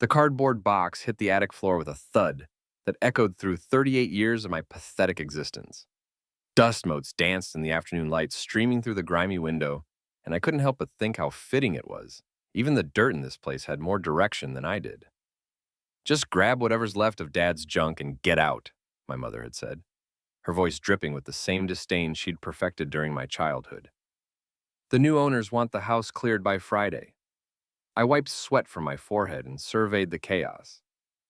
The cardboard box hit the attic floor with a thud that echoed through 38 years of my pathetic existence. Dust motes danced in the afternoon light streaming through the grimy window, and I couldn't help but think how fitting it was. Even the dirt in this place had more direction than I did. "Just grab whatever's left of Dad's junk and get out," my mother had said, her voice dripping with the same disdain she'd perfected during my childhood. "The new owners want the house cleared by Friday." I wiped sweat from my forehead and surveyed the chaos.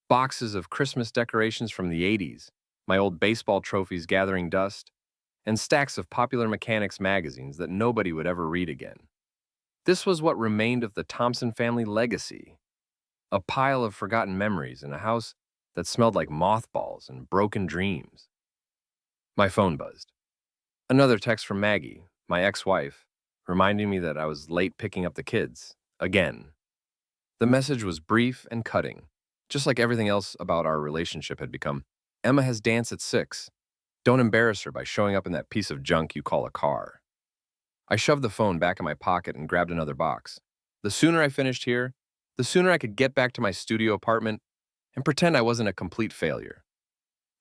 Boxes of Christmas decorations from the '80s, my old baseball trophies gathering dust, and stacks of Popular Mechanics magazines that nobody would ever read again. This was what remained of the Thompson family legacy, a pile of forgotten memories in a house that smelled like mothballs and broken dreams. My phone buzzed. Another text from Maggie, my ex-wife, reminding me that I was late picking up the kids, again. The message was brief and cutting, just like everything else about our relationship had become. "Emma has dance at 6. Don't embarrass her by showing up in that piece of junk you call a car." I shoved the phone back in my pocket and grabbed another box. The sooner I finished here, the sooner I could get back to my studio apartment and pretend I wasn't a complete failure.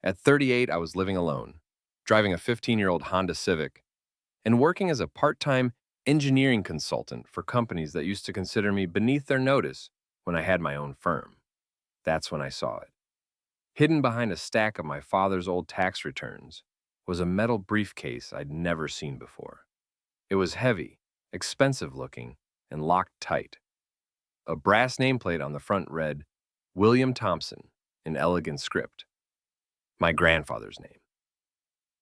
At 38, I was living alone, driving a 15-year-old Honda Civic, and working as a part-time engineering consultant for companies that used to consider me beneath their notice when I had my own firm. That's when I saw it. Hidden behind a stack of my father's old tax returns was a metal briefcase I'd never seen before. It was heavy, expensive looking, and locked tight. A brass nameplate on the front read, "William Thompson," in elegant script. My grandfather's name.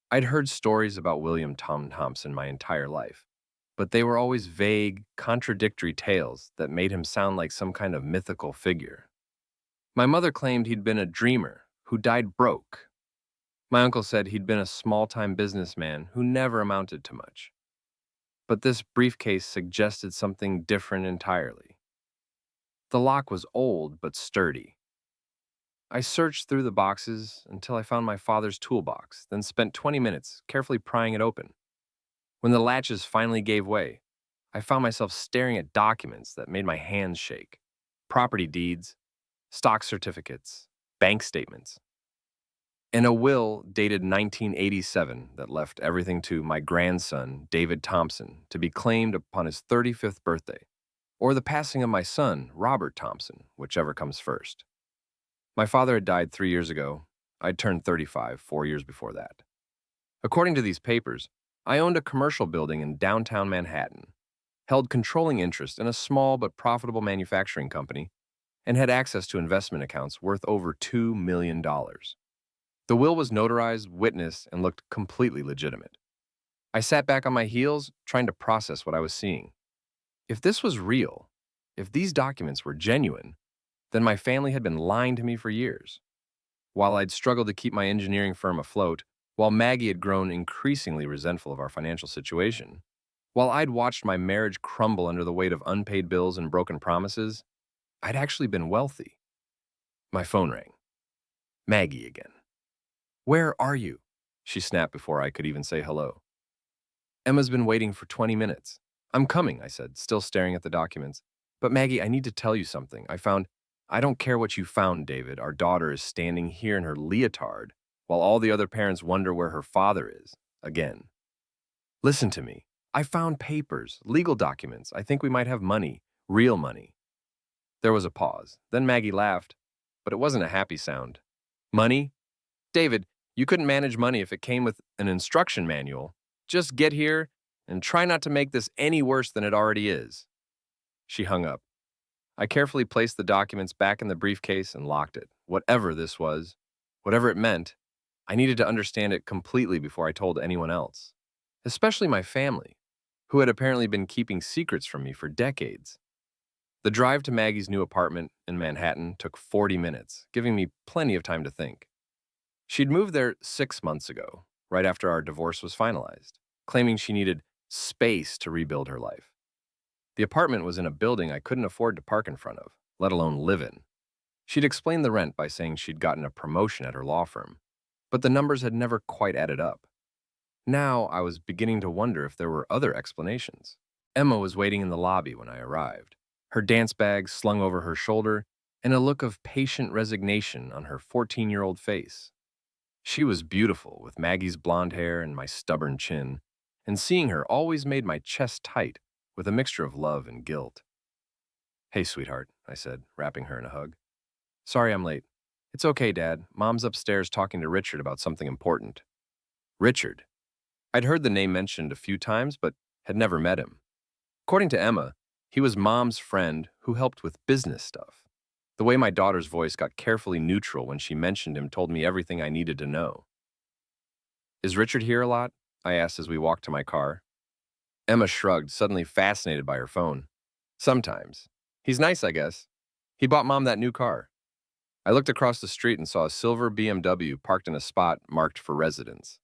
I'd heard stories about William Thompson my entire life, but they were always vague, contradictory tales that made him sound like some kind of mythical figure. My mother claimed he'd been a dreamer who died broke. My uncle said he'd been a small-time businessman who never amounted to much. But this briefcase suggested something different entirely. The lock was old but sturdy. I searched through the boxes until I found my father's toolbox, then spent 20 minutes carefully prying it open. When the latches finally gave way, I found myself staring at documents that made my hands shake. Property deeds, stock certificates, bank statements, and a will dated 1987 that left everything to my grandson, David Thompson, to be claimed upon his 35th birthday, or the passing of my son, Robert Thompson, whichever comes first. My father had died 3 years ago. I'd turned 35 4 years before that. According to these papers, I owned a commercial building in downtown Manhattan, held controlling interest in a small but profitable manufacturing company, and had access to investment accounts worth over $2 million. The will was notarized, witnessed, and looked completely legitimate. I sat back on my heels, trying to process what I was seeing. If this was real, if these documents were genuine, then my family had been lying to me for years. While I'd struggled to keep my engineering firm afloat, while Maggie had grown increasingly resentful of our financial situation, while I'd watched my marriage crumble under the weight of unpaid bills and broken promises, I'd actually been wealthy. My phone rang. Maggie again. "Where are you?" she snapped before I could even say hello. "Emma's been waiting for 20 minutes. "I'm coming," I said, still staring at the documents. "But Maggie, I need to tell you something. I don't care what you found, David. Our daughter is standing here in her leotard while all the other parents wonder where her father is, again. Listen to me. I found papers, legal documents. I think we might have money, real money." There was a pause. Then Maggie laughed, but it wasn't a happy sound. "Money? David, you couldn't manage money if it came with an instruction manual. Just get here and try not to make this any worse than it already is." She hung up. I carefully placed the documents back in the briefcase and locked it. Whatever this was, whatever it meant, I needed to understand it completely before I told anyone else, especially my family, who had apparently been keeping secrets from me for decades. The drive to Maggie's new apartment in Manhattan took 40 minutes, giving me plenty of time to think. She'd moved there 6 months ago, right after our divorce was finalized, claiming she needed space to rebuild her life. The apartment was in a building I couldn't afford to park in front of, let alone live in. She'd explained the rent by saying she'd gotten a promotion at her law firm, but the numbers had never quite added up. Now I was beginning to wonder if there were other explanations. Emma was waiting in the lobby when I arrived, her dance bag slung over her shoulder and a look of patient resignation on her 14-year-old face. She was beautiful, with Maggie's blonde hair and my stubborn chin, and seeing her always made my chest tight with a mixture of love and guilt. "Hey, sweetheart," I said, wrapping her in a hug. "Sorry I'm late." "It's okay, Dad. Mom's upstairs talking to Richard about something important." Richard. I'd heard the name mentioned a few times, but had never met him. According to Emma, he was Mom's friend who helped with business stuff. The way my daughter's voice got carefully neutral when she mentioned him told me everything I needed to know. "Is Richard here a lot?" I asked as we walked to my car. Emma shrugged, suddenly fascinated by her phone. "Sometimes. He's nice, I guess. He bought Mom that new car." I looked across the street and saw a silver BMW parked in a spot marked for residents.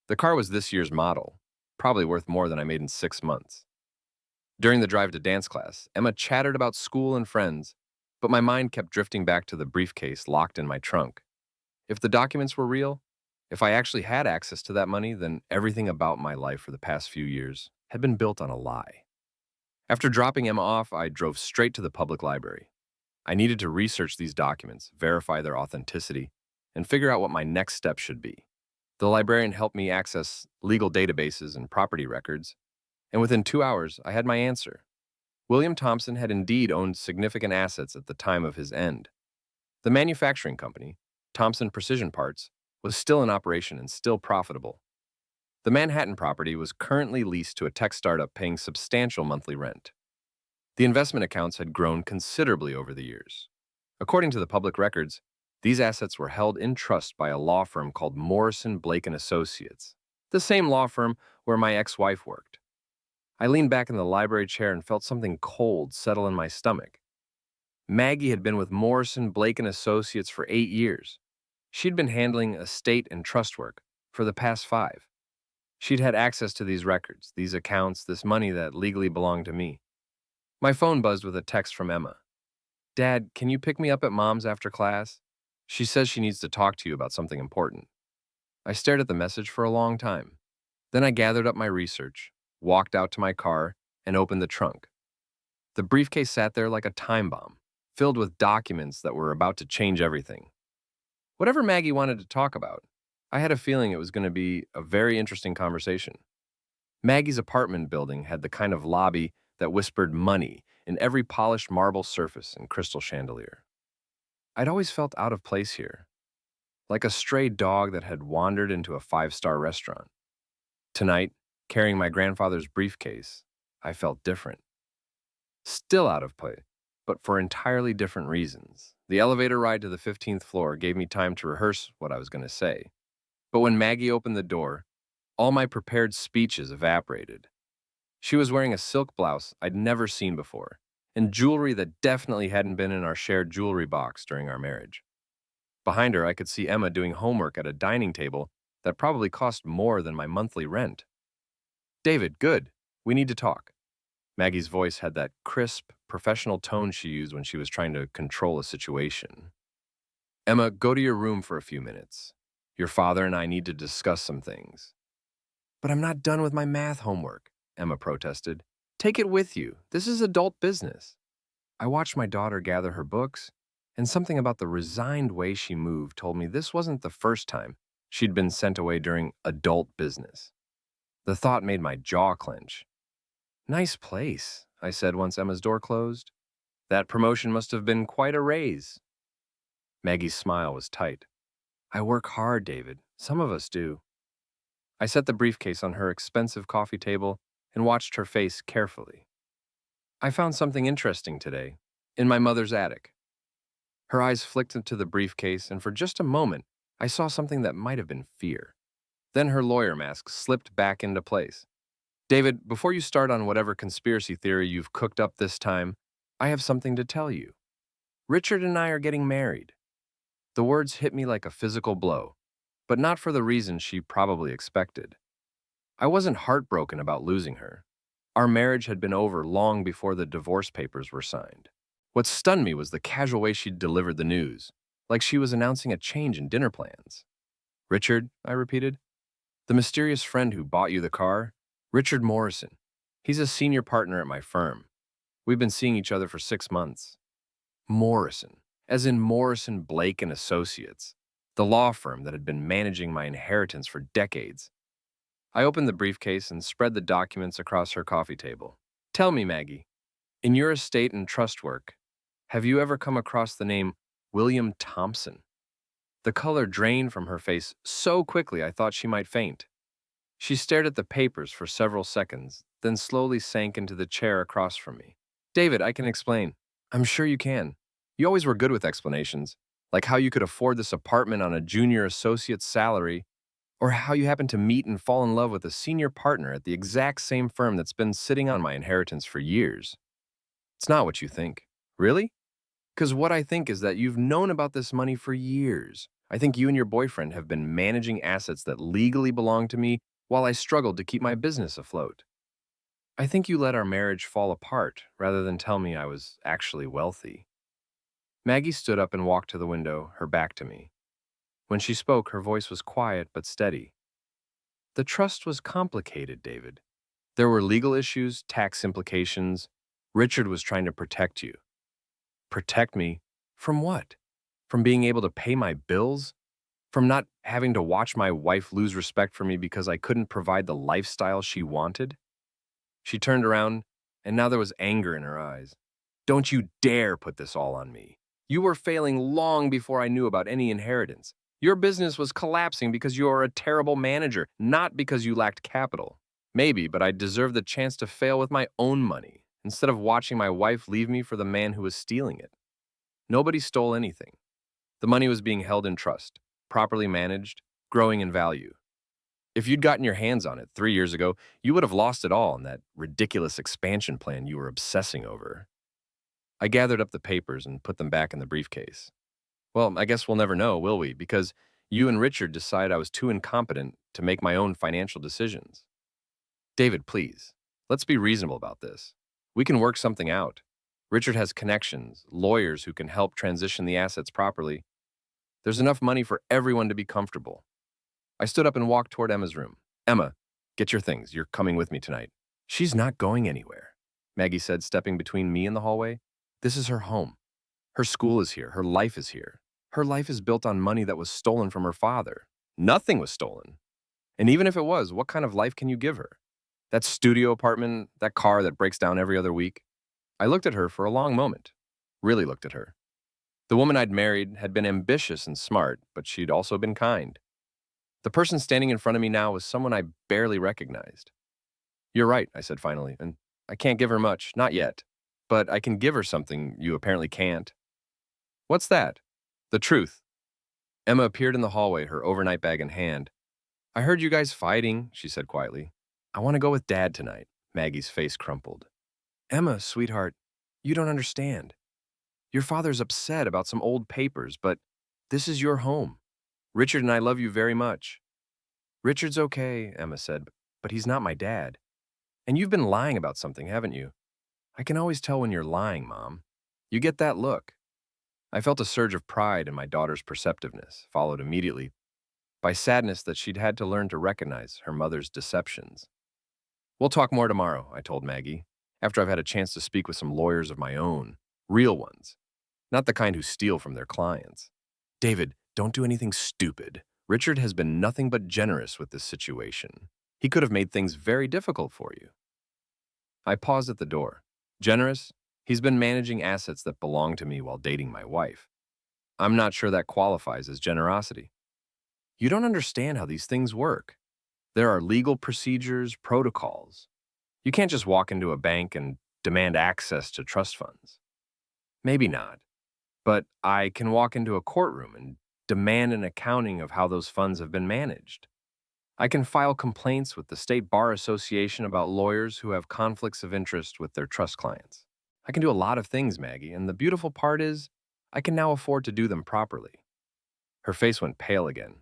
The car was this year's model, probably worth more than I made in 6 months. During the drive to dance class, Emma chattered about school and friends, but my mind kept drifting back to the briefcase locked in my trunk. If the documents were real, if I actually had access to that money, then everything about my life for the past few years had been built on a lie. After dropping Emma off, I drove straight to the public library. I needed to research these documents, verify their authenticity, and figure out what my next step should be. The librarian helped me access legal databases and property records, and within 2 hours, I had my answer. William Thompson had indeed owned significant assets at the time of his end. The manufacturing company, Thompson Precision Parts, was still in operation and still profitable. The Manhattan property was currently leased to a tech startup paying substantial monthly rent. The investment accounts had grown considerably over the years. According to the public records, these assets were held in trust by a law firm called Morrison, Blake & Associates, the same law firm where my ex-wife worked. I leaned back in the library chair and felt something cold settle in my stomach. Maggie had been with Morrison, Blake & Associates for 8 years. She'd been handling estate and trust work for the past 5. She'd had access to these records, these accounts, this money that legally belonged to me. My phone buzzed with a text from Emma. "Dad, can you pick me up at Mom's after class? She says she needs to talk to you about something important." I stared at the message for a long time. Then I gathered up my research, walked out to my car, and opened the trunk. The briefcase sat there like a time bomb, filled with documents that were about to change everything. Whatever Maggie wanted to talk about, I had a feeling it was going to be a very interesting conversation. Maggie's apartment building had the kind of lobby that whispered money in every polished marble surface and crystal chandelier. I'd always felt out of place here, like a stray dog that had wandered into a 5-star restaurant. Tonight, carrying my grandfather's briefcase, I felt different. Still out of place, but for entirely different reasons. The elevator ride to the 15th floor gave me time to rehearse what I was going to say. But when Maggie opened the door, all my prepared speeches evaporated. She was wearing a silk blouse I'd never seen before, and jewelry that definitely hadn't been in our shared jewelry box during our marriage. Behind her, I could see Emma doing homework at a dining table that probably cost more than my monthly rent. "David, good. We need to talk." Maggie's voice had that crisp, professional tone she used when she was trying to control a situation. "Emma, go to your room for a few minutes. Your father and I need to discuss some things." "But I'm not done with my math homework," Emma protested. "Take it with you. This is adult business." I watched my daughter gather her books, and something about the resigned way she moved told me this wasn't the first time she'd been sent away during adult business. The thought made my jaw clench. "Nice place," I said once Emma's door closed. "That promotion must have been quite a raise." Maggie's smile was tight. "I work hard, David. Some of us do." I set the briefcase on her expensive coffee table and watched her face carefully. "I found something interesting today, in my mother's attic." Her eyes flicked into the briefcase, and for just a moment, I saw something that might have been fear. Then her lawyer mask slipped back into place. "David, before you start on whatever conspiracy theory you've cooked up this time, I have something to tell you. Richard and I are getting married." The words hit me like a physical blow, but not for the reason she probably expected. I wasn't heartbroken about losing her. Our marriage had been over long before the divorce papers were signed. What stunned me was the casual way she'd delivered the news, like she was announcing a change in dinner plans. "Richard," I repeated. "The mysterious friend who bought you the car? Richard Morrison. He's a senior partner at my firm. We've been seeing each other for 6 months." Morrison. as in Morrison, Blake and Associates, the law firm that had been managing my inheritance for decades. I opened the briefcase and spread the documents across her coffee table. Tell me, Maggie, in your estate and trust work, have you ever come across the name William Thompson? The color drained from her face so quickly I thought she might faint. She stared at the papers for several seconds, then slowly sank into the chair across from me. David, I can explain. I'm sure you can. You always were good with explanations, like how you could afford this apartment on a junior associate's salary, or how you happened to meet and fall in love with a senior partner at the exact same firm that's been sitting on my inheritance for years. It's not what you think. Really? Because what I think is that you've known about this money for years. I think you and your boyfriend have been managing assets that legally belong to me while I struggled to keep my business afloat. I think you let our marriage fall apart rather than tell me I was actually wealthy. Maggie stood up and walked to the window, her back to me. When she spoke, her voice was quiet but steady. The trust was complicated, David. There were legal issues, tax implications. Richard was trying to protect you. Protect me? From what? From being able to pay my bills? From not having to watch my wife lose respect for me because I couldn't provide the lifestyle she wanted? She turned around, and now there was anger in her eyes. Don't you dare put this all on me. You were failing long before I knew about any inheritance. Your business was collapsing because you are a terrible manager, not because you lacked capital. Maybe, but I deserved the chance to fail with my own money, instead of watching my wife leave me for the man who was stealing it. Nobody stole anything. The money was being held in trust, properly managed, growing in value. If you'd gotten your hands on it 3 years ago, you would have lost it all in that ridiculous expansion plan you were obsessing over. I gathered up the papers and put them back in the briefcase. Well, I guess we'll never know, will we? Because you and Richard decided I was too incompetent to make my own financial decisions. David, please, let's be reasonable about this. We can work something out. Richard has connections, lawyers who can help transition the assets properly. There's enough money for everyone to be comfortable. I stood up and walked toward Emma's room. Emma, get your things. You're coming with me tonight. She's not going anywhere, Maggie said, stepping between me and the hallway. This is her home. Her school is here. Her life is here. Her life is built on money that was stolen from her father. Nothing was stolen. And even if it was, what kind of life can you give her? That studio apartment, that car that breaks down every other week? I looked at her for a long moment. Really looked at her. The woman I'd married had been ambitious and smart, but she'd also been kind. The person standing in front of me now was someone I barely recognized. You're right, I said finally, and I can't give her much, not yet. But I can give her something you apparently can't. What's that? The truth. Emma appeared in the hallway, her overnight bag in hand. I heard you guys fighting, she said quietly. I want to go with Dad tonight. Maggie's face crumpled. Emma, sweetheart, you don't understand. Your father's upset about some old papers, but this is your home. Richard and I love you very much. Richard's okay, Emma said, but he's not my dad. And you've been lying about something, haven't you? I can always tell when you're lying, Mom. You get that look. I felt a surge of pride in my daughter's perceptiveness, followed immediately by sadness that she'd had to learn to recognize her mother's deceptions. We'll talk more tomorrow, I told Maggie, after I've had a chance to speak with some lawyers of my own, real ones, not the kind who steal from their clients. David, don't do anything stupid. Richard has been nothing but generous with this situation. He could have made things very difficult for you. I paused at the door. Generous? He's been managing assets that belong to me while dating my wife. I'm not sure that qualifies as generosity. You don't understand how these things work. There are legal procedures, protocols. You can't just walk into a bank and demand access to trust funds. Maybe not. But I can walk into a courtroom and demand an accounting of how those funds have been managed. I can file complaints with the State Bar Association about lawyers who have conflicts of interest with their trust clients. I can do a lot of things, Maggie, and the beautiful part is I can now afford to do them properly. Her face went pale again.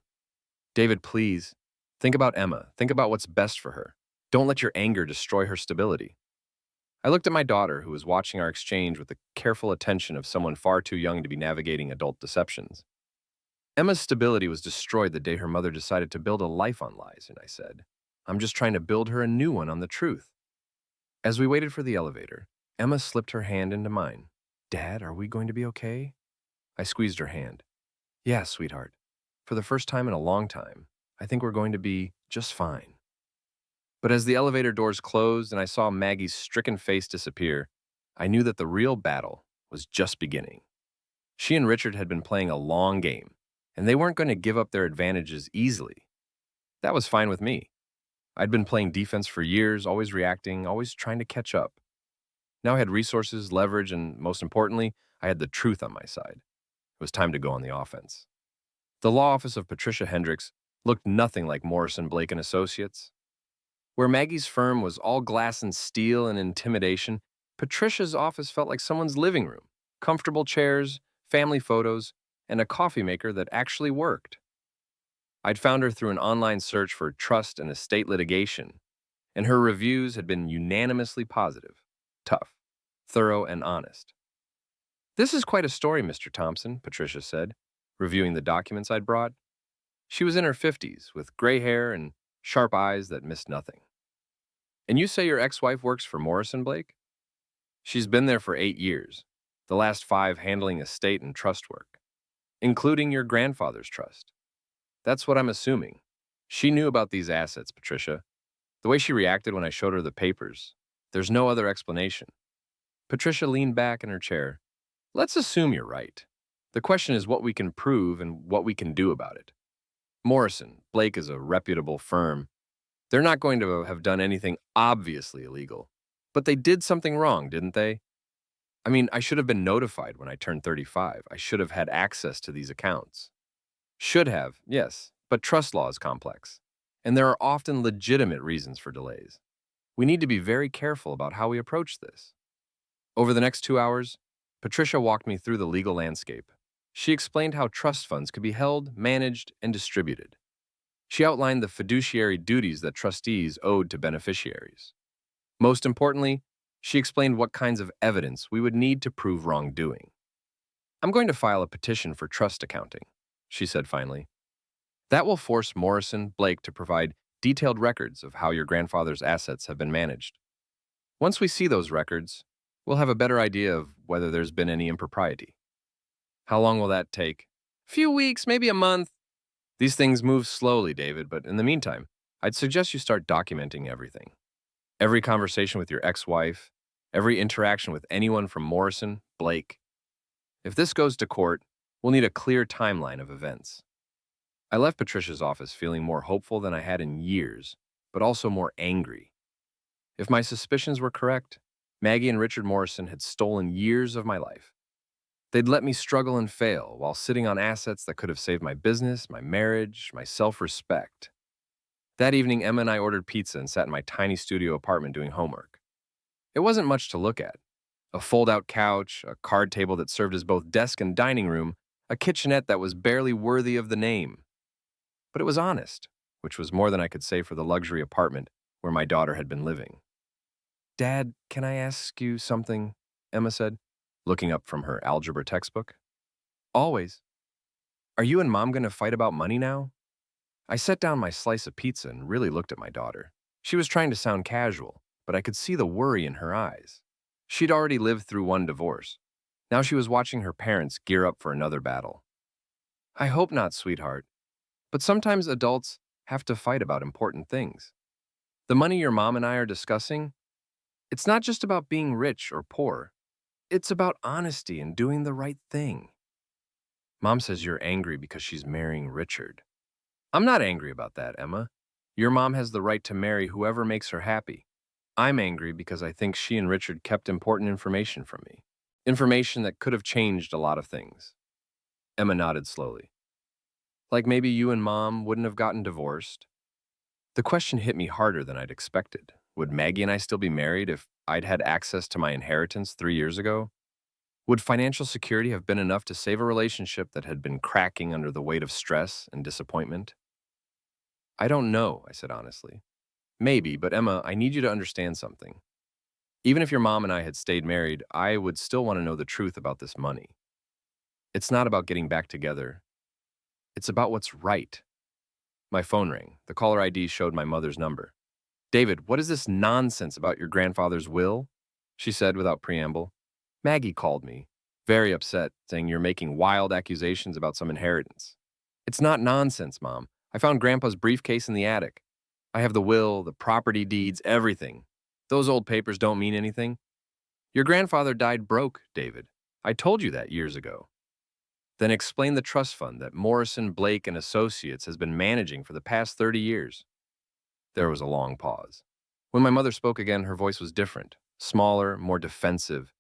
David, please, think about Emma. Think about what's best for her. Don't let your anger destroy her stability. I looked at my daughter, who was watching our exchange with the careful attention of someone far too young to be navigating adult deceptions. Emma's stability was destroyed the day her mother decided to build a life on lies, and I said, I'm just trying to build her a new one on the truth. As we waited for the elevator, Emma slipped her hand into mine. Dad, are we going to be okay? I squeezed her hand. Yeah, sweetheart. For the first time in a long time, I think we're going to be just fine. But as the elevator doors closed and I saw Maggie's stricken face disappear, I knew that the real battle was just beginning. She and Richard had been playing a long game, and they weren't going to give up their advantages easily. That was fine with me. I'd been playing defense for years, always reacting, always trying to catch up. Now I had resources, leverage, and most importantly, I had the truth on my side. It was time to go on the offense. The law office of Patricia Hendricks looked nothing like Morrison, Blake and Associates. Where Maggie's firm was all glass and steel and intimidation, Patricia's office felt like someone's living room. Comfortable chairs, family photos, and a coffee maker that actually worked. I'd found her through an online search for trust and estate litigation, and her reviews had been unanimously positive, tough, thorough, and honest. This is quite a story, Mr. Thompson, Patricia said, reviewing the documents I'd brought. She was in her 50s, with gray hair and sharp eyes that missed nothing. And you say your ex-wife works for Morrison, Blake? She's been there for 8 years, the last 5 handling estate and trust work, including your grandfather's trust. That's what I'm assuming. She knew about these assets, Patricia. The way she reacted when I showed her the papers, there's no other explanation. Patricia leaned back in her chair. Let's assume you're right. The question is what we can prove and what we can do about it. Morrison, Blake is a reputable firm. They're not going to have done anything obviously illegal. But they did something wrong, didn't they? I mean, I should have been notified when I turned 35. I should have had access to these accounts. Should have, yes, but trust law is complex. And there are often legitimate reasons for delays. We need to be very careful about how we approach this. Over the next 2 hours, Patricia walked me through the legal landscape. She explained how trust funds could be held, managed, and distributed. She outlined the fiduciary duties that trustees owed to beneficiaries. Most importantly, she explained what kinds of evidence we would need to prove wrongdoing. I'm going to file a petition for trust accounting, she said finally. That will force Morrison, Blake to provide detailed records of how your grandfather's assets have been managed. Once we see those records, we'll have a better idea of whether there's been any impropriety. How long will that take? A few weeks, maybe a month. These things move slowly, David, but in the meantime, I'd suggest you start documenting everything. Every conversation with your ex-wife, every interaction with anyone from Morrison, Blake. If this goes to court, we'll need a clear timeline of events. I left Patricia's office feeling more hopeful than I had in years, but also more angry. If my suspicions were correct, Maggie and Richard Morrison had stolen years of my life. They'd let me struggle and fail while sitting on assets that could have saved my business, my marriage, my self-respect. That evening, Emma and I ordered pizza and sat in my tiny studio apartment doing homework. It wasn't much to look at. A fold-out couch, a card table that served as both desk and dining room, a kitchenette that was barely worthy of the name. But it was honest, which was more than I could say for the luxury apartment where my daughter had been living. Dad, can I ask you something? Emma said, looking up from her algebra textbook. Always. Are you and Mom going to fight about money now? I set down my slice of pizza and really looked at my daughter. She was trying to sound casual, but I could see the worry in her eyes. She'd already lived through one divorce. Now she was watching her parents gear up for another battle. I hope not, sweetheart. But sometimes adults have to fight about important things. The money your mom and I are discussing, it's not just about being rich or poor. It's about honesty and doing the right thing. Mom says you're angry because she's marrying Richard. I'm not angry about that, Emma. Your mom has the right to marry whoever makes her happy. I'm angry because I think she and Richard kept important information from me. Information that could have changed a lot of things. Emma nodded slowly. Like maybe you and Mom wouldn't have gotten divorced. The question hit me harder than I'd expected. Would Maggie and I still be married if I'd had access to my inheritance 3 years ago? Would financial security have been enough to save a relationship that had been cracking under the weight of stress and disappointment? I don't know, I said honestly. Maybe, but Emma, I need you to understand something. Even if your mom and I had stayed married, I would still want to know the truth about this money. It's not about getting back together. It's about what's right. My phone rang. The caller ID showed my mother's number. David, what is this nonsense about your grandfather's will? She said without preamble. Maggie called me. very upset, saying you're making wild accusations about some inheritance. It's not nonsense, Mom. I found Grandpa's briefcase in the attic. I have the will, the property deeds, everything. Those old papers don't mean anything. Your grandfather died broke, David. I told you that years ago. Then explain the trust fund that Morrison, Blake, and Associates has been managing for the past 30 years. There was a long pause. When my mother spoke again, her voice was different, smaller, more defensive.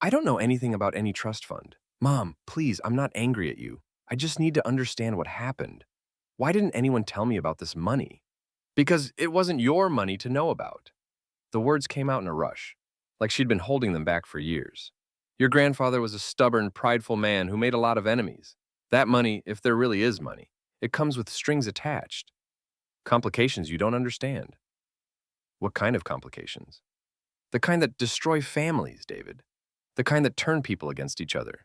I don't know anything about any trust fund. Mom, please, I'm not angry at you. I just need to understand what happened. Why didn't anyone tell me about this money? Because it wasn't your money to know about. The words came out in a rush, like she'd been holding them back for years. Your grandfather was a stubborn, prideful man who made a lot of enemies. That money, if there really is money, it comes with strings attached. Complications you don't understand. What kind of complications? The kind that destroy families, David. The kind that turn people against each other.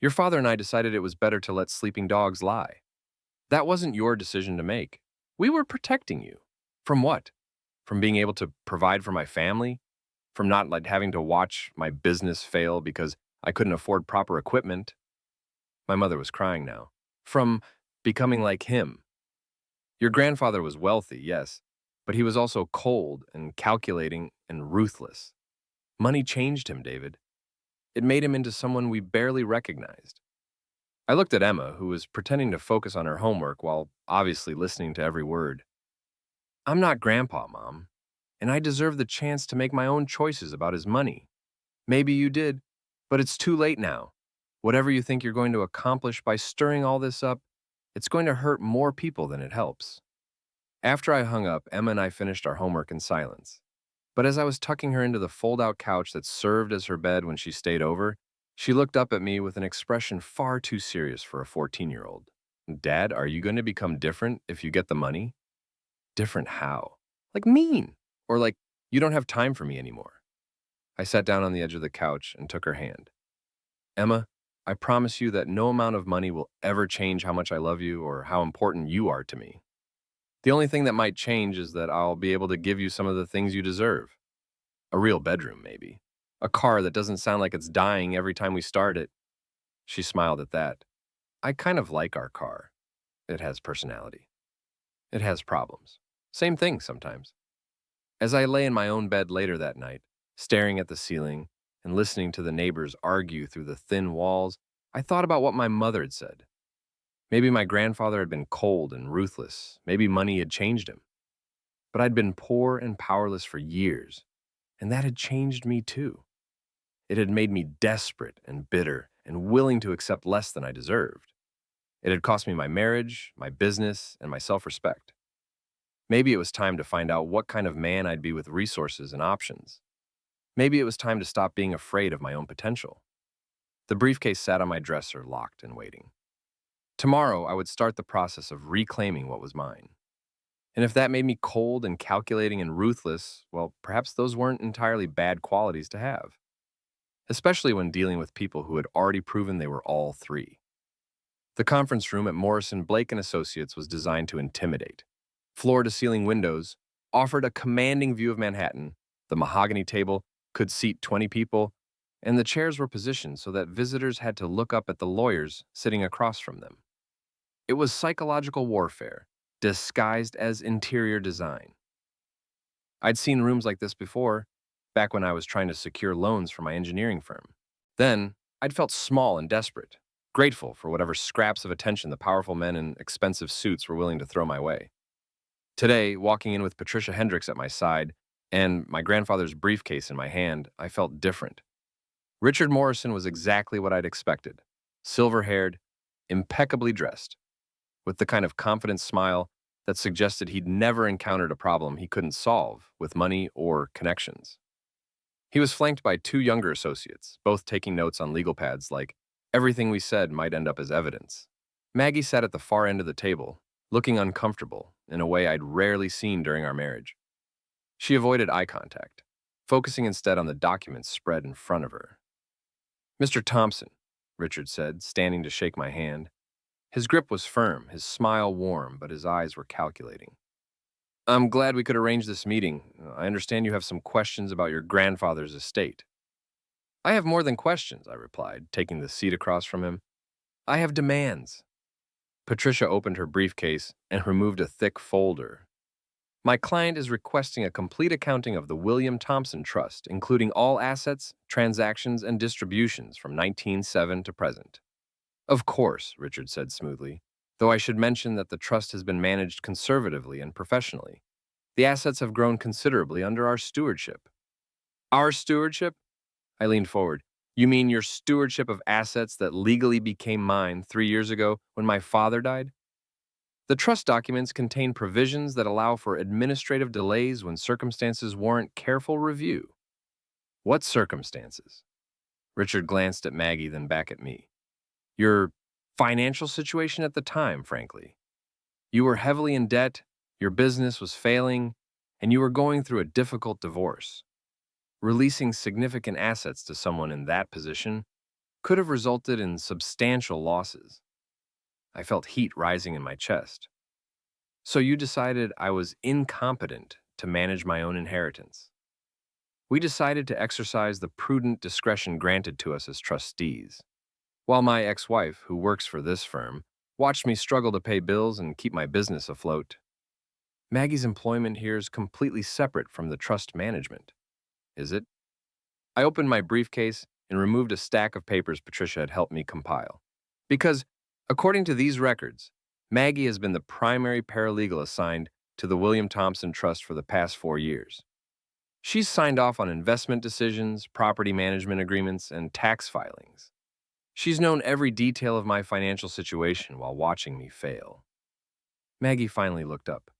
Your father and I decided it was better to let sleeping dogs lie. That wasn't your decision to make. We were protecting you. From what? From being able to provide for my family? From not having to watch my business fail because I couldn't afford proper equipment? My mother was crying now. From becoming like him. Your grandfather was wealthy, yes, but he was also cold and calculating and ruthless. Money changed him, David. It made him into someone we barely recognized. I looked at Emma, who was pretending to focus on her homework while obviously listening to every word. I'm not Grandpa, Mom, and I deserve the chance to make my own choices about his money. Maybe you did, but it's too late now. Whatever you think you're going to accomplish by stirring all this up, it's going to hurt more people than it helps. After I hung up, Emma and I finished our homework in silence. But as I was tucking her into the fold-out couch that served as her bed when she stayed over, she looked up at me with an expression far too serious for a 14-year-old. Dad, are you going to become different if you get the money? Different how? Like mean? Or like, you don't have time for me anymore? I sat down on the edge of the couch and took her hand. Emma, I promise you that no amount of money will ever change how much I love you or how important you are to me. The only thing that might change is that I'll be able to give you some of the things you deserve. A real bedroom, maybe. A car that doesn't sound like it's dying every time we start it. She smiled at that. I kind of like our car. It has personality. It has problems. Same thing sometimes. As I lay in my own bed later that night, staring at the ceiling and listening to the neighbors argue through the thin walls, I thought about what my mother had said. Maybe my grandfather had been cold and ruthless. Maybe money had changed him. But I'd been poor and powerless for years, and that had changed me too. It had made me desperate and bitter and willing to accept less than I deserved. It had cost me my marriage, my business, and my self-respect. Maybe it was time to find out what kind of man I'd be with resources and options. Maybe it was time to stop being afraid of my own potential. The briefcase sat on my dresser, locked and waiting. Tomorrow, I would start the process of reclaiming what was mine. And if that made me cold and calculating and ruthless, well, perhaps those weren't entirely bad qualities to have. Especially when dealing with people who had already proven they were all three. The conference room at Morrison, Blake & Associates was designed to intimidate. Floor-to-ceiling windows offered a commanding view of Manhattan. The mahogany table could seat 20 people, and the chairs were positioned so that visitors had to look up at the lawyers sitting across from them. It was psychological warfare, disguised as interior design. I'd seen rooms like this before, back when I was trying to secure loans for my engineering firm. Then, I'd felt small and desperate, grateful for whatever scraps of attention the powerful men in expensive suits were willing to throw my way. Today, walking in with Patricia Hendricks at my side and my grandfather's briefcase in my hand, I felt different. Richard Morrison was exactly what I'd expected. Silver-haired, impeccably dressed, with the kind of confident smile that suggested he'd never encountered a problem he couldn't solve with money or connections. He was flanked by two younger associates, both taking notes on legal pads like everything we said might end up as evidence. Maggie sat at the far end of the table, looking uncomfortable in a way I'd rarely seen during our marriage. She avoided eye contact, focusing instead on the documents spread in front of her. Mr. Thompson, Richard said, standing to shake my hand. His grip was firm, his smile warm, but his eyes were calculating. I'm glad we could arrange this meeting. I understand you have some questions about your grandfather's estate. I have more than questions, I replied, taking the seat across from him. I have demands. Patricia opened her briefcase and removed a thick folder. My client is requesting a complete accounting of the William Thompson Trust, including all assets, transactions, and distributions from 1907 to present. Of course, Richard said smoothly, though I should mention that the trust has been managed conservatively and professionally. The assets have grown considerably under our stewardship. Our stewardship? I leaned forward. You mean your stewardship of assets that legally became mine 3 years ago when my father died? The trust documents contain provisions that allow for administrative delays when circumstances warrant careful review. What circumstances? Richard glanced at Maggie, then back at me. Your financial situation at the time, frankly. You were heavily in debt, your business was failing, and you were going through a difficult divorce. Releasing significant assets to someone in that position could have resulted in substantial losses. I felt heat rising in my chest. So you decided I was incompetent to manage my own inheritance. We decided to exercise the prudent discretion granted to us as trustees. While my ex-wife, who works for this firm, watched me struggle to pay bills and keep my business afloat. Maggie's employment here is completely separate from the trust management. Is it? I opened my briefcase and removed a stack of papers Patricia had helped me compile. Because, according to these records, Maggie has been the primary paralegal assigned to the William Thompson Trust for the past 4 years. She's signed off on investment decisions, property management agreements, and tax filings. She's known every detail of my financial situation while watching me fail. Maggie finally looked up.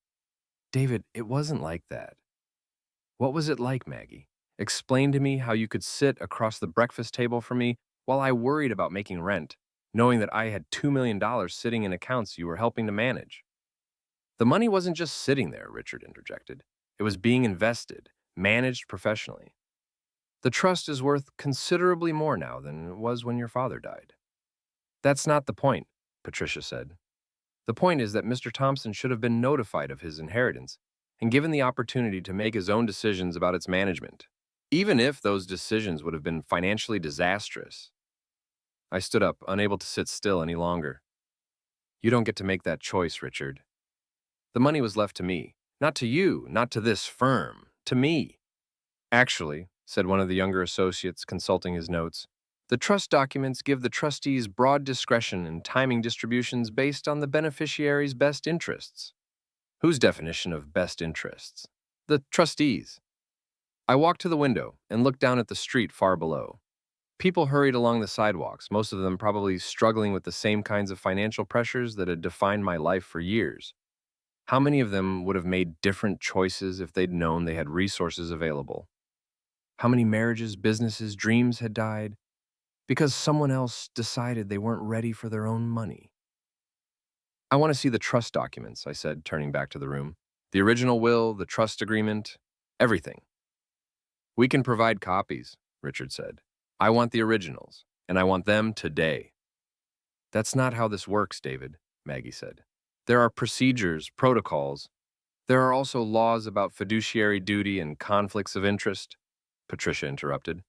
David, it wasn't like that. What was it like, Maggie? Explain to me how you could sit across the breakfast table from me while I worried about making rent, knowing that I had $2 million sitting in accounts you were helping to manage. The money wasn't just sitting there, Richard interjected. It was being invested, managed professionally. The trust is worth considerably more now than it was when your father died. That's not the point, Patricia said. The point is that Mr. Thompson should have been notified of his inheritance and given the opportunity to make his own decisions about its management, even if those decisions would have been financially disastrous. I stood up, unable to sit still any longer. You don't get to make that choice, Richard. The money was left to me. Not to you, not to this firm, to me. Actually, said one of the younger associates consulting his notes, the trust documents give the trustees broad discretion in timing distributions based on the beneficiary's best interests. Whose definition of best interests? The trustees. I walked to the window and looked down at the street far below. People hurried along the sidewalks, most of them probably struggling with the same kinds of financial pressures that had defined my life for years. How many of them would have made different choices if they'd known they had resources available? How many marriages, businesses, dreams had died because someone else decided they weren't ready for their own money? I want to see the trust documents, I said, turning back to the room. The original will, the trust agreement, everything. We can provide copies, Richard said. I want the originals, and I want them today. That's not how this works, David, Maggie said. There are procedures, protocols. There are also laws about fiduciary duty and conflicts of interest, Patricia interrupted.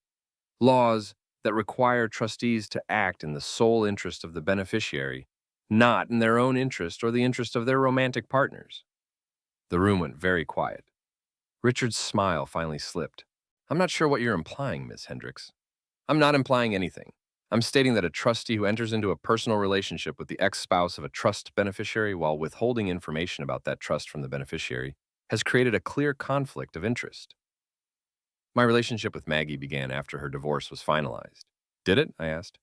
Laws that require trustees to act in the sole interest of the beneficiary, not in their own interest or the interest of their romantic partners. The room went very quiet. Richard's smile finally slipped. I'm not sure what you're implying, Miss Hendricks. I'm not implying anything. I'm stating that a trustee who enters into a personal relationship with the ex-spouse of a trust beneficiary while withholding information about that trust from the beneficiary has created a clear conflict of interest. My relationship with Maggie began after her divorce was finalized. Did it? I asked.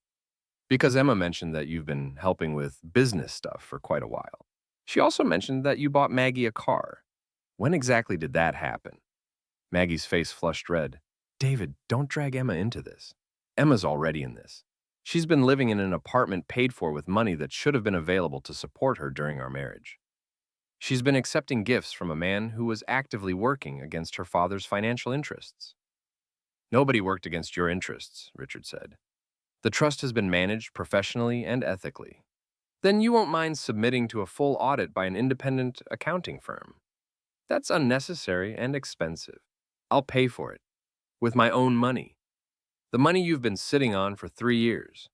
Because Emma mentioned that you've been helping with business stuff for quite a while. She also mentioned that you bought Maggie a car. When exactly did that happen? Maggie's face flushed red. David, don't drag Emma into this. Emma's already in this. She's been living in an apartment paid for with money that should have been available to support her during our marriage. She's been accepting gifts from a man who was actively working against her father's financial interests. Nobody worked against your interests, Richard said. The trust has been managed professionally and ethically. Then you won't mind submitting to a full audit by an independent accounting firm. That's unnecessary and expensive. I'll pay for it. With my own money. The money you've been sitting on for 3 years.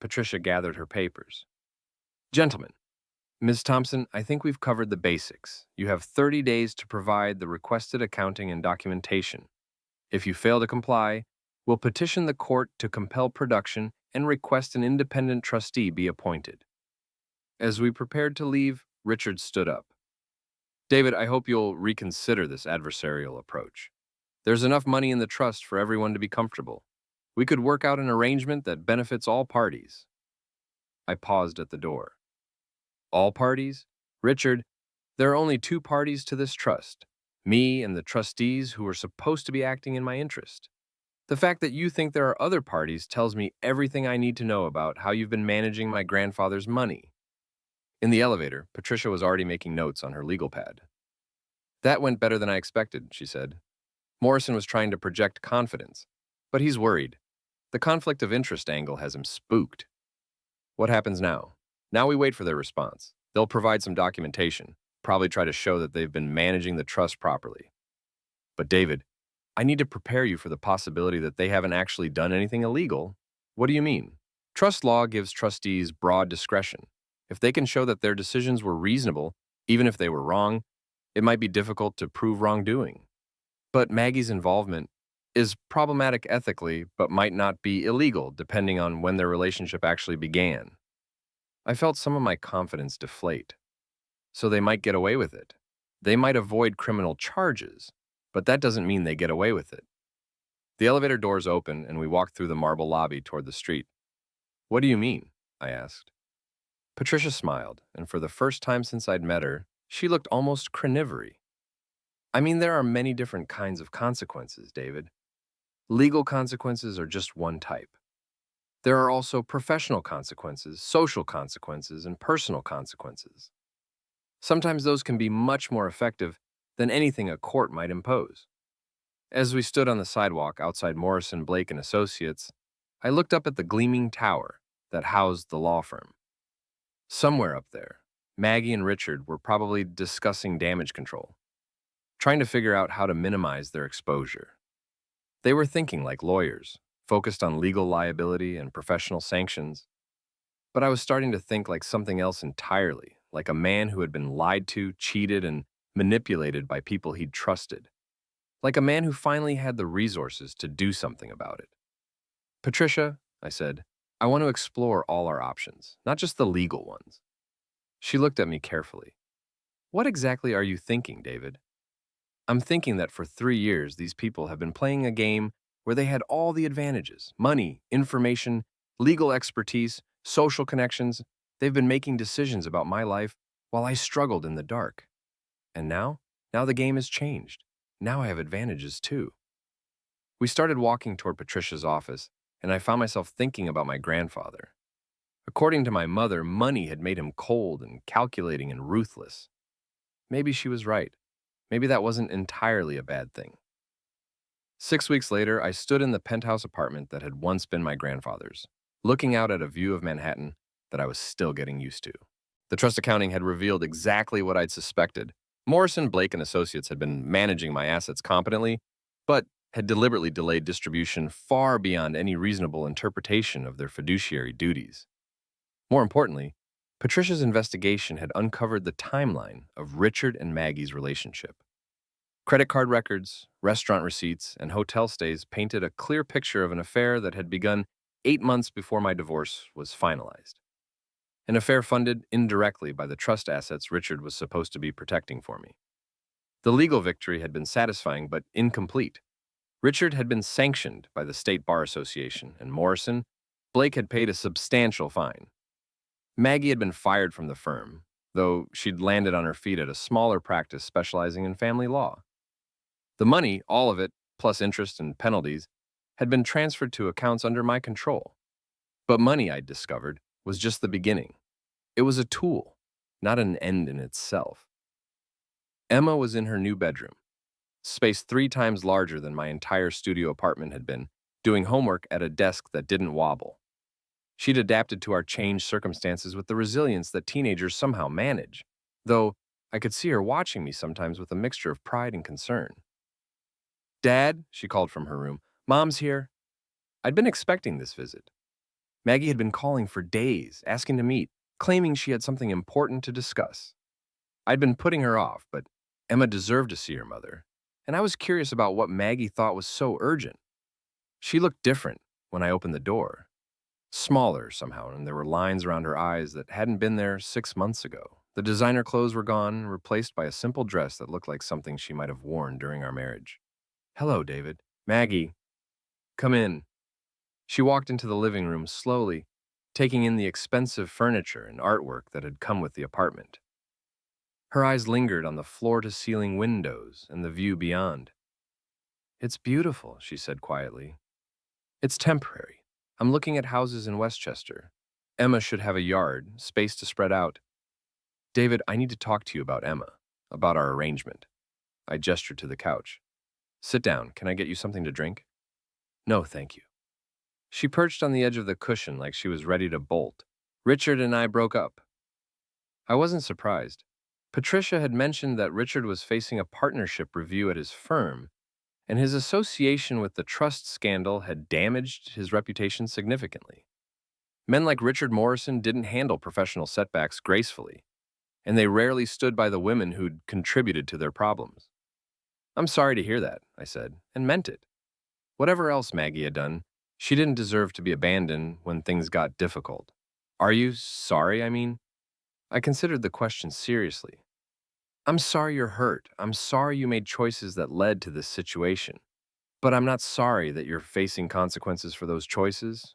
Patricia gathered her papers. Gentlemen, Ms. Thompson, I think we've covered the basics. You have 30 days to provide the requested accounting and documentation. If you fail to comply, we'll petition the court to compel production and request an independent trustee be appointed. As we prepared to leave, Richard stood up. David, I hope you'll reconsider this adversarial approach. There's enough money in the trust for everyone to be comfortable. We could work out an arrangement that benefits all parties. I paused at the door. All parties? Richard, there are only two parties to this trust, me and the trustees who are supposed to be acting in my interest. The fact that you think there are other parties tells me everything I need to know about how you've been managing my grandfather's money. In the elevator, Patricia was already making notes on her legal pad. That went better than I expected, she said. Morrison was trying to project confidence, but he's worried. The conflict of interest angle has him spooked. What happens now? Now we wait for their response. They'll provide some documentation, probably try to show that they've been managing the trust properly. But David, I need to prepare you for the possibility that they haven't actually done anything illegal. What do you mean? Trust law gives trustees broad discretion. If they can show that their decisions were reasonable, even if they were wrong, it might be difficult to prove wrongdoing. But Maggie's involvement is problematic ethically, but might not be illegal depending on when their relationship actually began. I felt some of my confidence deflate. So they might get away with it. They might avoid criminal charges, but that doesn't mean they get away with it. The elevator doors opened and we walked through the marble lobby toward the street. What do you mean? I asked. Patricia smiled, and for the first time since I'd met her, she looked almost carnivory. I mean, there are many different kinds of consequences, David. Legal consequences are just one type. There are also professional consequences, social consequences, and personal consequences. Sometimes those can be much more effective than anything a court might impose. As we stood on the sidewalk outside Morrison, Blake and Associates, I looked up at the gleaming tower that housed the law firm. Somewhere up there, Maggie and Richard were probably discussing damage control, trying to figure out how to minimize their exposure. They were thinking like lawyers, focused on legal liability and professional sanctions. But I was starting to think like something else entirely, like a man who had been lied to, cheated, and manipulated by people he'd trusted. Like a man who finally had the resources to do something about it. Patricia, I said, I want to explore all our options, not just the legal ones. She looked at me carefully. What exactly are you thinking, David? I'm thinking that for 3 years, these people have been playing a game where they had all the advantages, money, information, legal expertise, social connections. They've been making decisions about my life while I struggled in the dark. And now the game has changed. Now I have advantages too. We started walking toward Patricia's office, and I found myself thinking about my grandfather. According to my mother, money had made him cold and calculating and ruthless. Maybe she was right. Maybe that wasn't entirely a bad thing. 6 weeks later, I stood in the penthouse apartment that had once been my grandfather's, looking out at a view of Manhattan that I was still getting used to. The trust accounting had revealed exactly what I'd suspected. Morrison, Blake, and Associates had been managing my assets competently, but had deliberately delayed distribution far beyond any reasonable interpretation of their fiduciary duties. More importantly, Patricia's investigation had uncovered the timeline of Richard and Maggie's relationship. Credit card records, restaurant receipts, and hotel stays painted a clear picture of an affair that had begun 8 months before my divorce was finalized. An affair funded indirectly by the trust assets Richard was supposed to be protecting for me. The legal victory had been satisfying but incomplete. Richard had been sanctioned by the State Bar Association, and Morrison, Blake had paid a substantial fine. Maggie had been fired from the firm, though she'd landed on her feet at a smaller practice specializing in family law. The money, all of it, plus interest and penalties, had been transferred to accounts under my control. But money, I'd discovered, was just the beginning. It was a tool, not an end in itself. Emma was in her new bedroom, space 3 times larger than my entire studio apartment had been, doing homework at a desk that didn't wobble. She'd adapted to our changed circumstances with the resilience that teenagers somehow manage, though I could see her watching me sometimes with a mixture of pride and concern. "Dad," she called from her room, "Mom's here." I'd been expecting this visit. Maggie had been calling for days, asking to meet, claiming she had something important to discuss. I'd been putting her off, but Emma deserved to see her mother, and I was curious about what Maggie thought was so urgent. She looked different when I opened the door. Smaller somehow, and there were lines around her eyes that hadn't been there 6 months ago. The designer clothes were gone, replaced by a simple dress that looked like something she might have worn during our marriage. Hello, David. Maggie, come in. She walked into the living room slowly, taking in the expensive furniture and artwork that had come with the apartment. Her eyes lingered on the floor-to-ceiling windows and the view beyond. It's beautiful, she said quietly. It's temporary. I'm looking at houses in Westchester. Emma should have a yard, space to spread out. David, I need to talk to you about Emma, about our arrangement. I gestured to the couch. Sit down. Can I get you something to drink? No, thank you. She perched on the edge of the cushion like she was ready to bolt. Richard and I broke up. I wasn't surprised. Patricia had mentioned that Richard was facing a partnership review at his firm, and his association with the trust scandal had damaged his reputation significantly. Men like Richard Morrison didn't handle professional setbacks gracefully, and they rarely stood by the women who'd contributed to their problems. I'm sorry to hear that, I said, and meant it. Whatever else Maggie had done, she didn't deserve to be abandoned when things got difficult. Are you sorry, I mean? I considered the question seriously. I'm sorry you're hurt. I'm sorry you made choices that led to this situation. But I'm not sorry that you're facing consequences for those choices.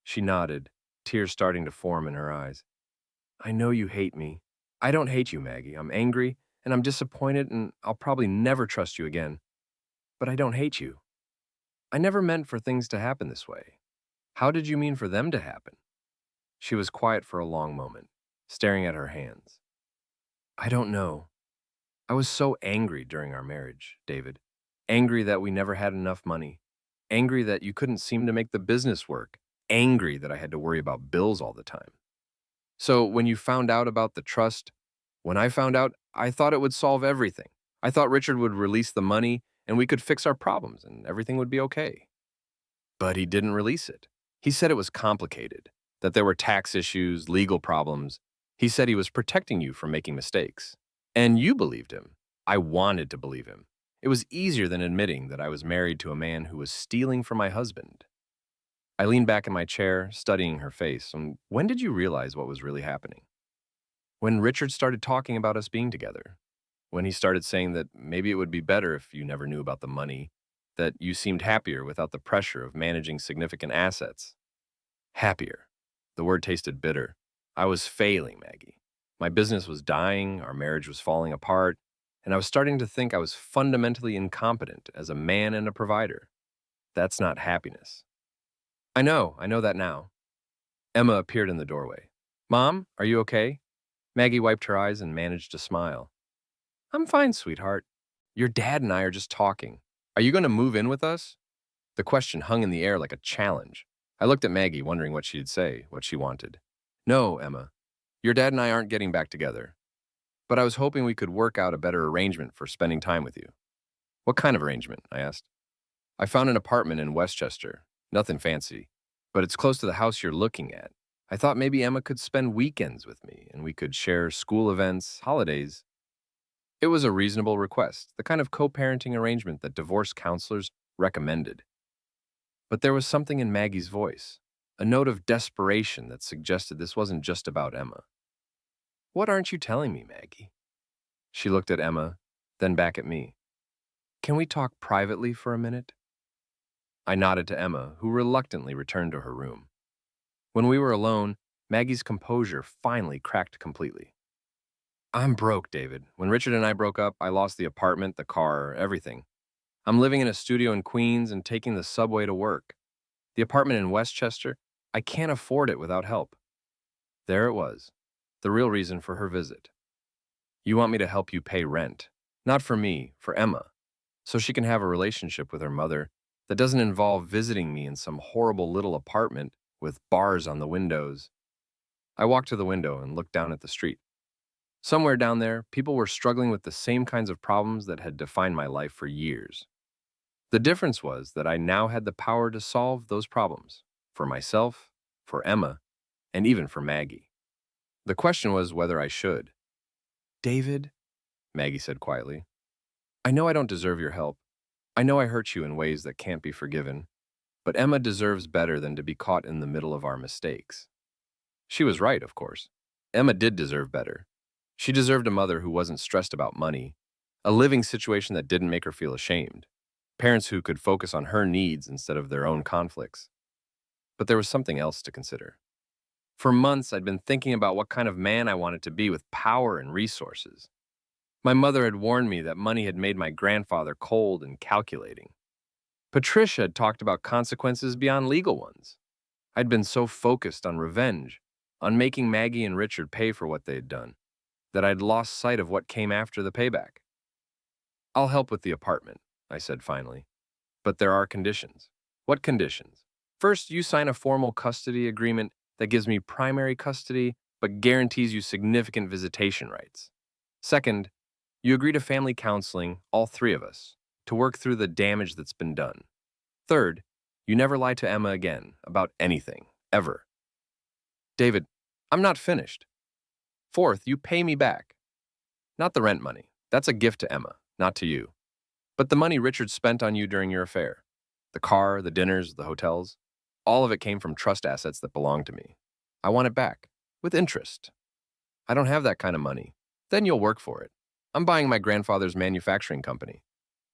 She nodded, tears starting to form in her eyes. I know you hate me. I don't hate you, Maggie. I'm angry, and I'm disappointed, and I'll probably never trust you again. But I don't hate you. I never meant for things to happen this way. How did you mean for them to happen? She was quiet for a long moment, staring at her hands. I don't know. I was so angry during our marriage, David. Angry that we never had enough money. Angry that you couldn't seem to make the business work. Angry that I had to worry about bills all the time. So when you found out about the trust, when I found out, I thought it would solve everything. I thought Richard would release the money and we could fix our problems and everything would be okay. But he didn't release it. He said it was complicated, that there were tax issues, legal problems. He said he was protecting you from making mistakes. And you believed him. I wanted to believe him. It was easier than admitting that I was married to a man who was stealing from my husband. I leaned back in my chair, studying her face. And when did you realize what was really happening? When Richard started talking about us being together. When he started saying that maybe it would be better if you never knew about the money, that you seemed happier without the pressure of managing significant assets. Happier. The word tasted bitter. I was failing, Maggie. My business was dying, our marriage was falling apart, and I was starting to think I was fundamentally incompetent as a man and a provider. That's not happiness. I know that now. Emma appeared in the doorway. Mom, are you okay? Maggie wiped her eyes and managed to smile. I'm fine, sweetheart. Your dad and I are just talking. Are you going to move in with us? The question hung in the air like a challenge. I looked at Maggie, wondering what she'd say, what she wanted. No, Emma. Your dad and I aren't getting back together. But I was hoping we could work out a better arrangement for spending time with you. What kind of arrangement? I asked. I found an apartment in Westchester. Nothing fancy. But it's close to the house you're looking at. I thought maybe Emma could spend weekends with me, and we could share school events, holidays. It was a reasonable request, the kind of co-parenting arrangement that divorce counselors recommended. But there was something in Maggie's voice, a note of desperation that suggested this wasn't just about Emma. What aren't you telling me, Maggie? She looked at Emma, then back at me. Can we talk privately for a minute? I nodded to Emma, who reluctantly returned to her room. When we were alone, Maggie's composure finally cracked completely. I'm broke, David. When Richard and I broke up, I lost the apartment, the car, everything. I'm living in a studio in Queens and taking the subway to work. The apartment in Westchester, I can't afford it without help. There it was, the real reason for her visit. You want me to help you pay rent. Not for me, for Emma, so she can have a relationship with her mother that doesn't involve visiting me in some horrible little apartment with bars on the windows. I walked to the window and looked down at the street. Somewhere down there, people were struggling with the same kinds of problems that had defined my life for years. The difference was that I now had the power to solve those problems for myself, for Emma, and even for Maggie. The question was whether I should. David, Maggie said quietly, I know I don't deserve your help. I know I hurt you in ways that can't be forgiven, but Emma deserves better than to be caught in the middle of our mistakes. She was right, of course. Emma did deserve better. She deserved a mother who wasn't stressed about money, a living situation that didn't make her feel ashamed, parents who could focus on her needs instead of their own conflicts. But there was something else to consider. For months, I'd been thinking about what kind of man I wanted to be with power and resources. My mother had warned me that money had made my grandfather cold and calculating. Patricia had talked about consequences beyond legal ones. I'd been so focused on revenge, on making Maggie and Richard pay for what they had done, that I'd lost sight of what came after the payback. I'll help with the apartment, I said finally. But there are conditions. What conditions? First, you sign a formal custody agreement that gives me primary custody but guarantees you significant visitation rights. Second, you agree to family counseling, all three of us, to work through the damage that's been done. Third, you never lie to Emma again about anything, ever. David, I'm not finished. Fourth, you pay me back. Not the rent money. That's a gift to Emma, not to you. But the money Richard spent on you during your affair. The car, the dinners, the hotels. All of it came from trust assets that belonged to me. I want it back, with interest. I don't have that kind of money. Then you'll work for it. I'm buying my grandfather's manufacturing company.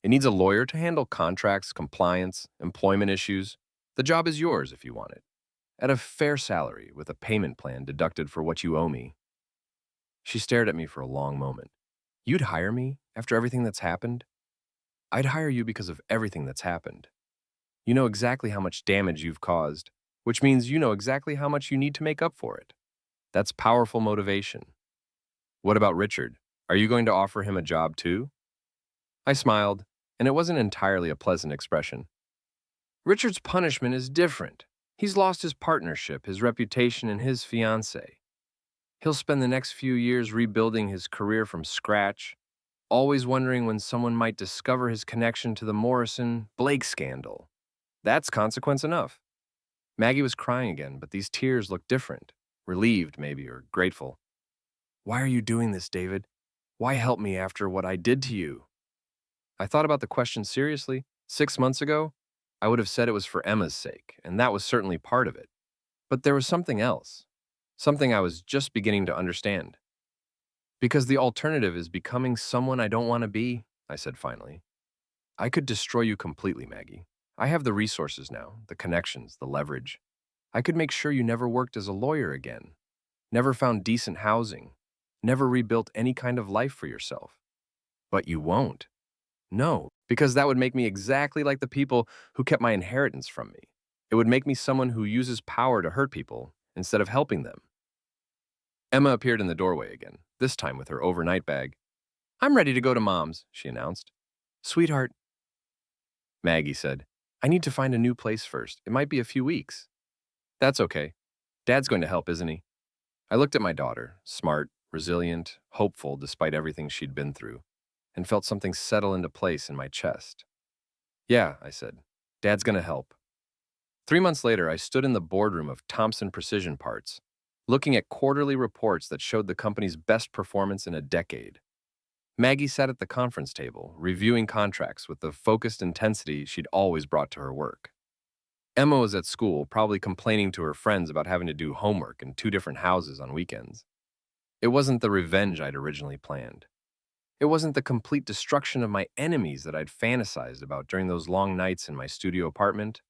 It needs a lawyer to handle contracts, compliance, employment issues. The job is yours if you want it. At a fair salary with a payment plan deducted for what you owe me. She stared at me for a long moment. You'd hire me after everything that's happened? I'd hire you because of everything that's happened. You know exactly how much damage you've caused, which means you know exactly how much you need to make up for it. That's powerful motivation. What about Richard? Are you going to offer him a job too? I smiled, and it wasn't entirely a pleasant expression. Richard's punishment is different. He's lost his partnership, his reputation, and his fiancée. He'll spend the next few years rebuilding his career from scratch, always wondering when someone might discover his connection to the Morrison-Blake scandal. That's consequence enough. Maggie was crying again, but these tears looked different. Relieved, maybe, or grateful. Why are you doing this, David? Why help me after what I did to you? I thought about the question seriously. 6 months ago, I would have said it was for Emma's sake, and that was certainly part of it. But there was something else. Something I was just beginning to understand. Because the alternative is becoming someone I don't want to be, I said finally. I could destroy you completely, Maggie. I have the resources now, the connections, the leverage. I could make sure you never worked as a lawyer again, never found decent housing, never rebuilt any kind of life for yourself. But you won't. No, because that would make me exactly like the people who kept my inheritance from me. It would make me someone who uses power to hurt people instead of helping them. Emma appeared in the doorway again, this time with her overnight bag. I'm ready to go to Mom's, she announced. Sweetheart, Maggie said, I need to find a new place first. It might be a few weeks. That's okay. Dad's going to help, isn't he? I looked at my daughter, smart, resilient, hopeful despite everything she'd been through, and felt something settle into place in my chest. Yeah, I said, Dad's going to help. 3 months later, I stood in the boardroom of Thompson Precision Parts, looking at quarterly reports that showed the company's best performance in a decade. Maggie sat at the conference table, reviewing contracts with the focused intensity she'd always brought to her work. Emma was at school, probably complaining to her friends about having to do homework in 2 different houses on weekends. It wasn't the revenge I'd originally planned. It wasn't the complete destruction of my enemies that I'd fantasized about during those long nights in my studio apartment.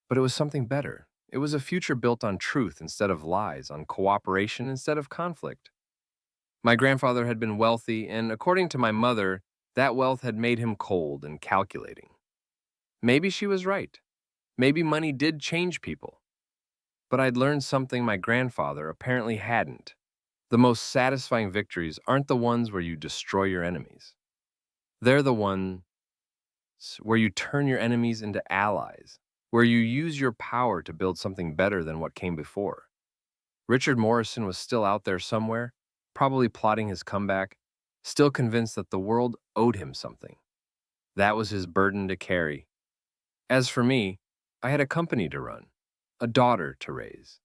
But it was something better. It was a future built on truth instead of lies, on cooperation instead of conflict. My grandfather had been wealthy, and according to my mother, that wealth had made him cold and calculating. Maybe she was right. Maybe money did change people. But I'd learned something my grandfather apparently hadn't. The most satisfying victories aren't the ones where you destroy your enemies. They're the ones where you turn your enemies into allies, where you use your power to build something better than what came before. Richard Morrison was still out there somewhere, probably plotting his comeback, still convinced that the world owed him something. That was his burden to carry. As for me, I had a company to run, a daughter to raise,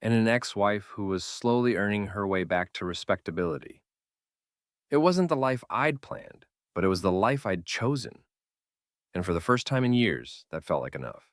and an ex-wife who was slowly earning her way back to respectability. It wasn't the life I'd planned, but it was the life I'd chosen. And for the first time in years, that felt like enough.